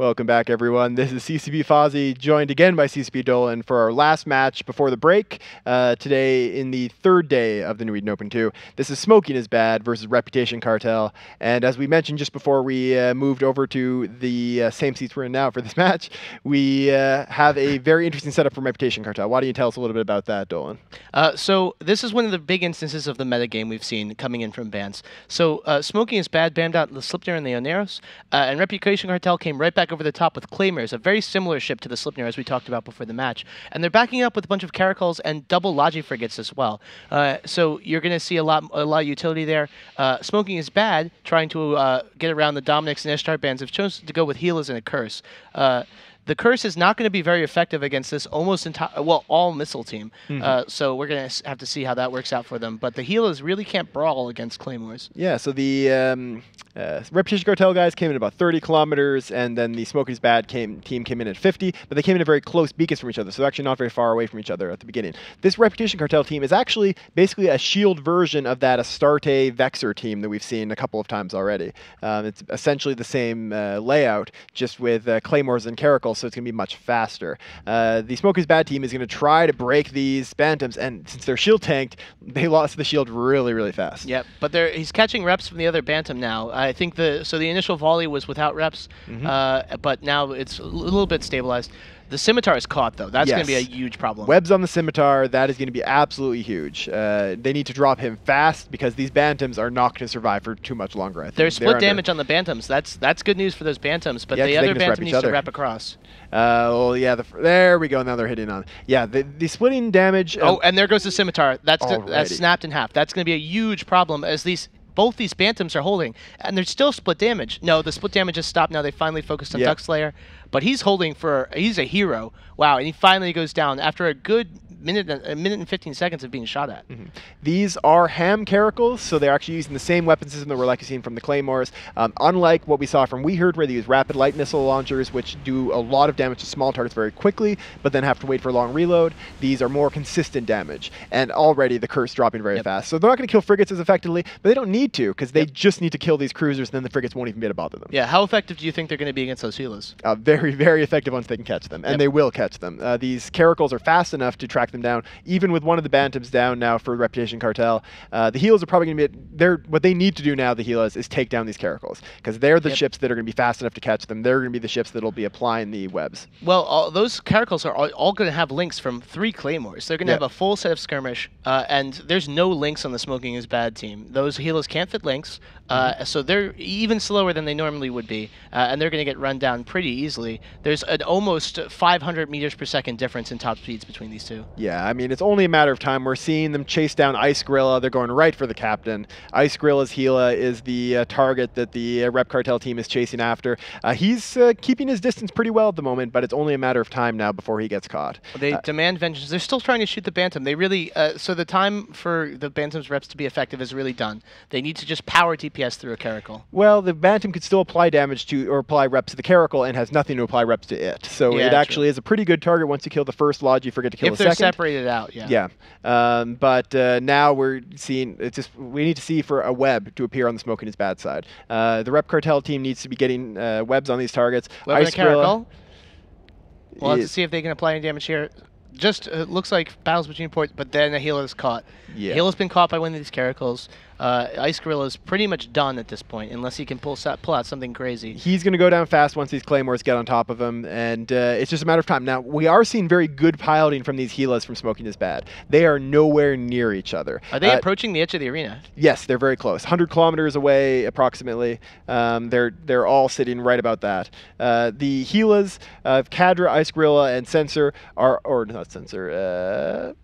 Welcome back, everyone. This is CCP Fozzie, joined again by CCP Dolan for our last match before the break. Today, in the third day of the New Eden Open 2. This is Smoking is Bad versus Reputation Cartel. And as we mentioned just before we moved over to the same seats we're in now for this match, we have a very interesting setup from Reputation Cartel. Why don't you tell us a little bit about that, Dolan? So this is one of the big instances of the metagame we've seen coming in from bans. So Smoking is Bad banned out the Slipnir and the Oneros, and Reputation Cartel came right back over the top with Claymores, a very similar ship to the Slipnir as we talked about before the match. And they're backing up with a bunch of Caracals and double Logi frigates as well. So you're going to see a lot of utility there. Smoking is Bad, trying to get around the Dominix and Ishtar bans, have chosen to go with Healers and a Curse. The Curse is not going to be very effective against this almost entire, well, all missile team. So we're going to have to see how that works out for them. But the Healers really can't brawl against Claymores. Yeah, so the Reputation Cartel guys came in about 30 kilometers, and then the Smoky's Bad team came in at 50, but they came in at very close beacons from each other, so they're actually not very far away from each other at the beginning. This Reputation Cartel team is actually basically a shield version of that Astarte Vexor team that we've seen a couple of times already. It's essentially the same layout, just with Claymores and Caracals, so it's going to be much faster. The Smoky's Bad team is going to try to break these Bantams, and since they're shield tanked, they lost the shield really, really fast. Yep, but he's catching reps from the other Bantam now. I think the initial volley was without reps, but now it's a little bit stabilized. The Scimitar is caught, though. That's going to be a huge problem. Webs on the Scimitar, that is going to be absolutely huge. They need to drop him fast because these Bantams are not going to survive for too much longer, I think. There's split damage on the Bantams. That's good news for those Bantams, but the other Bantam needs to wrap across. Well, yeah, there we go. Now they're hitting on. Yeah, the splitting damage. And there goes the Scimitar. That's snapped in half. That's going to be a huge problem as both these Bantams are holding, and there's still split damage. No, the split damage has stopped now. They finally focused on Duckslayer, but he's holding he's a hero. Wow, and he finally goes down after a good minute and 15 seconds of being shot at. These are ham Caracals, so they're actually using the same weapon system that we're likely seeing from the Claymores. Unlike what we saw from Weheard, where they use rapid light missile launchers, which do a lot of damage to small targets very quickly, but then have to wait for a long reload. These are more consistent damage, and already the Curse dropping very fast. So they're not going to kill frigates as effectively, but they don't need to, because they just need to kill these cruisers, and then the frigates won't even be able to bother them. Yeah, how effective do you think they're going to be against those healers? Very, very effective once they can catch them, and they will catch them. These Caracals are fast enough to track them down, even with one of the Bantams down now for Reputation Cartel. The Healers are probably going to be what they need to do now, the Healers, is take down these Caracals, because they're the ships that are going to be fast enough to catch them. They're going to be the ships that'll be applying the webs. Well, those Caracals are all going to have links from 3 Claymores. They're going to have a full set of skirmish, and there's no links on the Smoking is Bad team. Those Healers can't fit links, so they're even slower than they normally would be, and they're going to get run down pretty easily. There's an almost 500 meters per second difference in top speeds between these two. Yeah, I mean, it's only a matter of time. We're seeing them chase down Ice Gorilla. They're going right for the captain. Ice Gorilla's Gila is the target that the Rep Cartel team is chasing after. He's keeping his distance pretty well at the moment, but it's only a matter of time now before he gets caught. They demand vengeance. They're still trying to shoot the Bantam. They really, so the time for the Bantam's reps to be effective is really done. They need to just power DPS through a Caracal. Well, the Bantam could still apply damage to, or apply reps to the Caracal and has nothing to apply reps to it. So it actually is a pretty good target once you kill the first Logi, forget to kill the second. If they're separated out, Yeah. But now we're seeing, we need to see for a web to appear on the Smoking is Bad side. The Rep Cartel team needs to be getting webs on these targets. Web Ice Caracal. We'll have to see if they can apply any damage here. Just looks like battles between ports, but then a Healer is caught. Yeah. Healer's been caught by one of these Caracals. Ice Gorilla is pretty much done at this point, unless he can pull out something crazy. He's going to go down fast once these Claymores get on top of him, and it's just a matter of time. Now, we are seeing very good piloting from these Helas from Smoking is Bad. They are nowhere near each other. Are they approaching the edge of the arena? Yes, they're very close. 100 kilometers away, approximately. They're all sitting right about that. The Helas of Cadra, Ice Gorilla, and Sensor are, or not Sensor,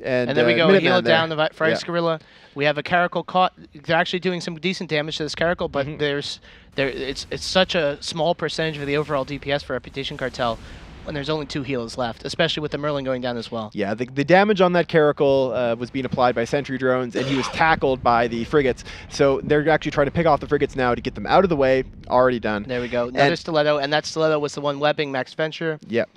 and then we go Hela down for Ice Gorilla. We have a Caracal caught. They're actually doing some decent damage to this Caracal, but it's such a small percentage of the overall DPS for Reputation Cartel when there's only 2 heals left, especially with the Merlin going down as well. Yeah, the damage on that Caracal was being applied by sentry drones, and he was tackled by the frigates. So they're actually trying to pick off the frigates now to get them out of the way. Already done. There we go. Another Stiletto, and that Stiletto was the one webbing Max Venture. Yep.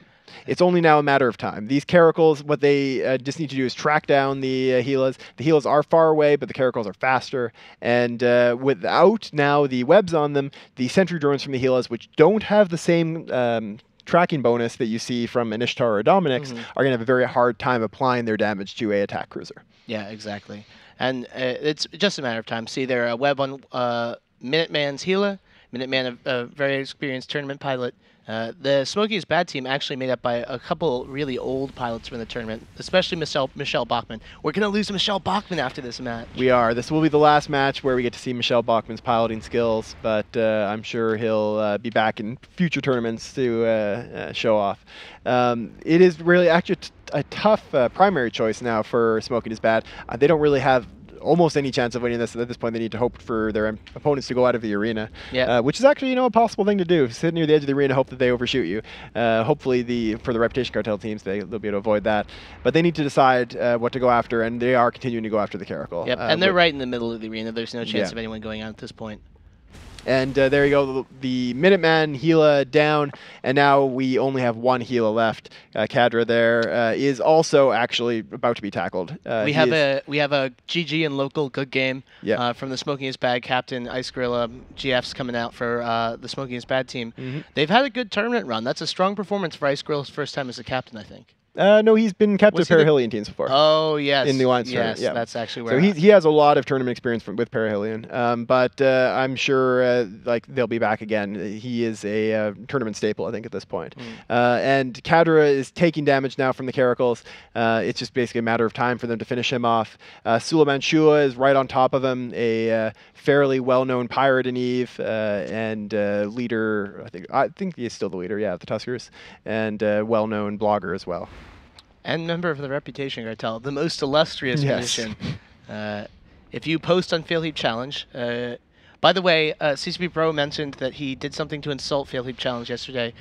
It's only now a matter of time. These Caracals, what they just need to do is track down the Gilas. The Gilas are far away, but the Caracals are faster. And without now the webs on them, the sentry drones from the Gilas, which don't have the same tracking bonus that you see from an Ishtar or Dominic's, are going to have a very hard time applying their damage to a attack cruiser. Yeah, exactly. And it's just a matter of time. See, they're a web on Minuteman's Gila. Minuteman, a very experienced tournament pilot. The Smokies Bad team actually made up by a couple really old pilots from the tournament, especially Michelle Bachmann. We're going to lose to Michelle Bachmann after this match. We are. This will be the last match where we get to see Michelle Bachmann's piloting skills, but I'm sure he'll be back in future tournaments to show off. It is really actually a tough primary choice now for Smoking is Bad. They don't really have almost any chance of winning this. At this point, they need to hope for their opponents to go out of the arena, which is actually a possible thing to do. Sit near the edge of the arena, hope that they overshoot you. Hopefully, for the Reputation Cartel teams, they'll be able to avoid that. But they need to decide what to go after, and they are continuing to go after the Caracal. Yep, and they're right in the middle of the arena. There's no chance of anyone going out at this point. And there you go, the Minuteman Gila down, and now we only have one Gila left. Cadra there is also actually about to be tackled. We have a GG and local good game from the Smoking is Bad captain, Ice Gorilla. GF's coming out for the Smoking is Bad team. They've had a good tournament run. That's a strong performance for Ice Gorilla's first time as a captain, I think. No, he's been captain of Perihelion teams before. Oh, yes. In the Alliance tournament. Yeah. That's actually where he has a lot of tournament experience with Perihelion. But I'm sure they'll be back again. He is a tournament staple, I think, at this point. And Cadra is taking damage now from the Caracals. It's just basically a matter of time for them to finish him off. Suleiman Shua is right on top of him, a fairly well-known pirate in Eve and leader. I think he is still the leader, of the Tuskers, and well-known blogger as well. And member of the Reputation Cartel, the most illustrious musician. If you post on Fail Heap Challenge, by the way, CCP Pro mentioned that he did something to insult Fail Heap Challenge yesterday.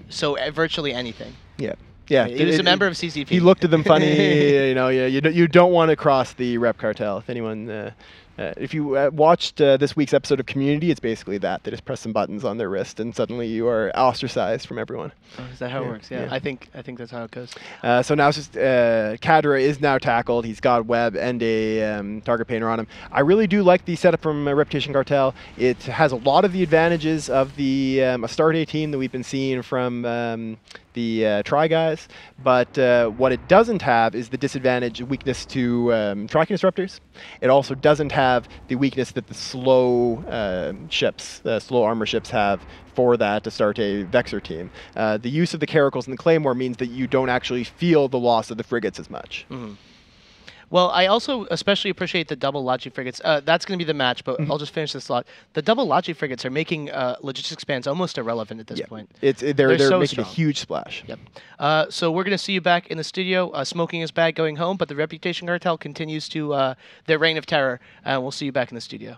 So virtually anything. Yeah. He was a member of CCP. He looked at them funny. You don't want to cross the Rep Cartel. If anyone, if you watched this week's episode of Community, it's basically that. They just press some buttons on their wrist, and suddenly you are ostracized from everyone. Oh, is that how it works? Yeah. I think that's how it goes. So now it's just Cadra is now tackled. He's got web and a target painter on him. I really do like the setup from Reputation Cartel. It has a lot of the advantages of the Astarte team that we've been seeing from the Try guys, but what it doesn't have is the disadvantage weakness to tracking disruptors. It also doesn't have the weakness that the slow ships, the slow armor ships have for that Astarte Vexor team. The use of the Caracals and the Claymore means that you don't actually feel the loss of the frigates as much. Well, I also especially appreciate the double Logi frigates. That's going to be the match, but I'll just finish this thought. The double Logi frigates are making logistics bans almost irrelevant at this point. They're so making strong. a huge splash. Yep. So we're going to see you back in the studio. Smoking is Bad going home, but the Reputation Cartel continues to their reign of terror, and we'll see you back in the studio.